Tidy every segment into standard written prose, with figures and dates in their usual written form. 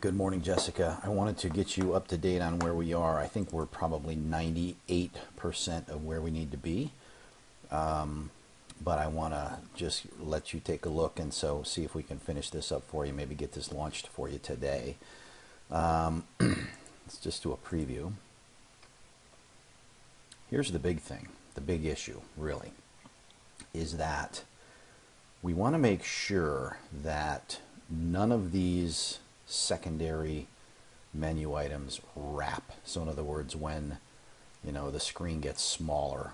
Good morning, Jessica. I wanted to get you up to date on where we are. I think we're probably 98% of where we need to be. But I want to just let you take a look and so see if we can finish this up for you, maybe get this launched for you today. Let's just do a preview. Here's the big thing, the big issue, really, is that we want to make sure that none of these secondary menu items wrap. So in other words, when the screen gets smaller,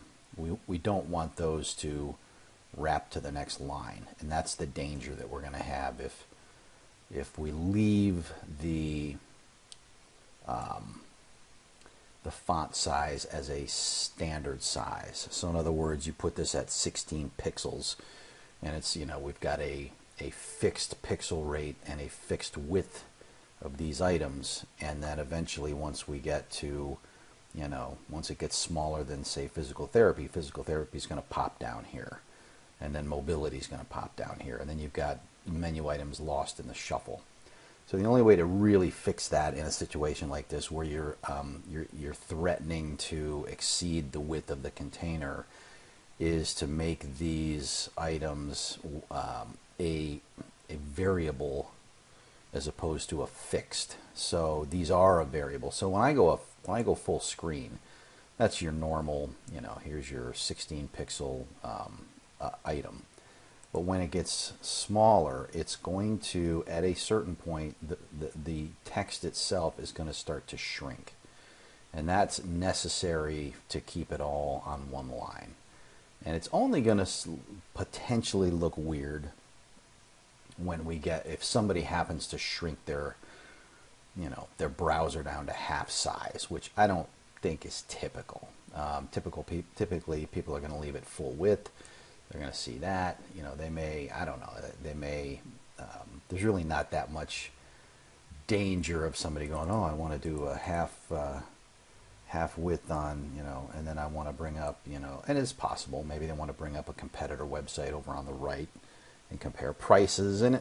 we don't want those to wrap to the next line, and that's the danger that we're going to have if we leave the font size as a standard size. So in other words, you put this at 16 pixels, and it's we've got a fixed pixel rate and a fixed width of these items, and then eventually once we get to once it gets smaller than, say, physical therapy is going to pop down here, and then mobility is going to pop down here, and then you've got menu items lost in the shuffle. So the only way to really fix that in a situation like this, where you're threatening to exceed the width of the container, is to make these items a variable as opposed to a fixed. So these are a variable. So when I go full screen, that's your normal. Here's your 16 pixel item. But when it gets smaller, it's going to, at a certain point, the text itself is going to start to shrink. And that's necessary to keep it all on one line. And it's only going to potentially look weird if somebody happens to shrink their browser down to half size, which I don't think is typical. Typically, people are going to leave it full width. They're going to see that. They may, I don't know, there's really not that much danger of somebody going, oh, I want to do a half width on, and then I want to bring up, and it's possible, maybe they want to bring up a competitor website over on the right and compare prices, and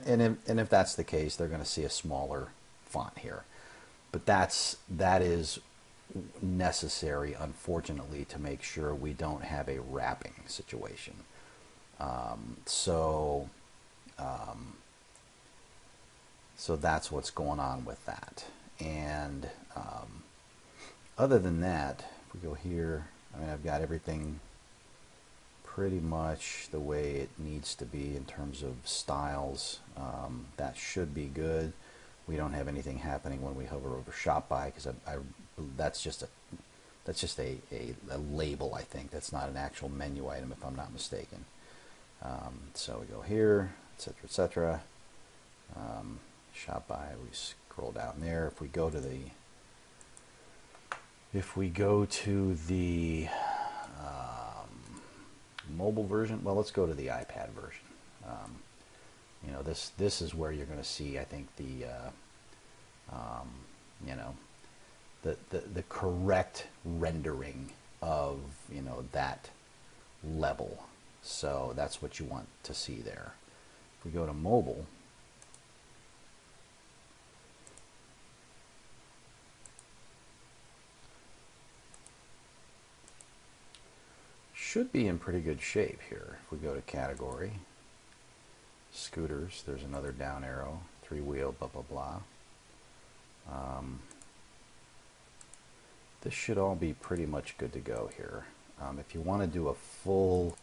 if that's the case, they're going to see a smaller font here. But that is necessary, unfortunately, to make sure we don't have a wrapping situation. So that's what's going on with that. And other than that, if we go here, I've got everything pretty much the way it needs to be in terms of styles. That should be good. We don't have anything happening when we hover over shop by, because that's just a label, I think. That's not an actual menu item, if I'm not mistaken. So we go here, etc., etc. Shop by, we scroll down there. If we go to the mobile version, well, let's go to the iPad version. This is where you're going to see, I think, the correct rendering of that level. So that's what you want to see there. If we go to mobile, should be in pretty good shape here. If we go to category, scooters, there's another down arrow, 3-wheel, blah, blah, blah. This should all be pretty much good to go here. If you want to do a full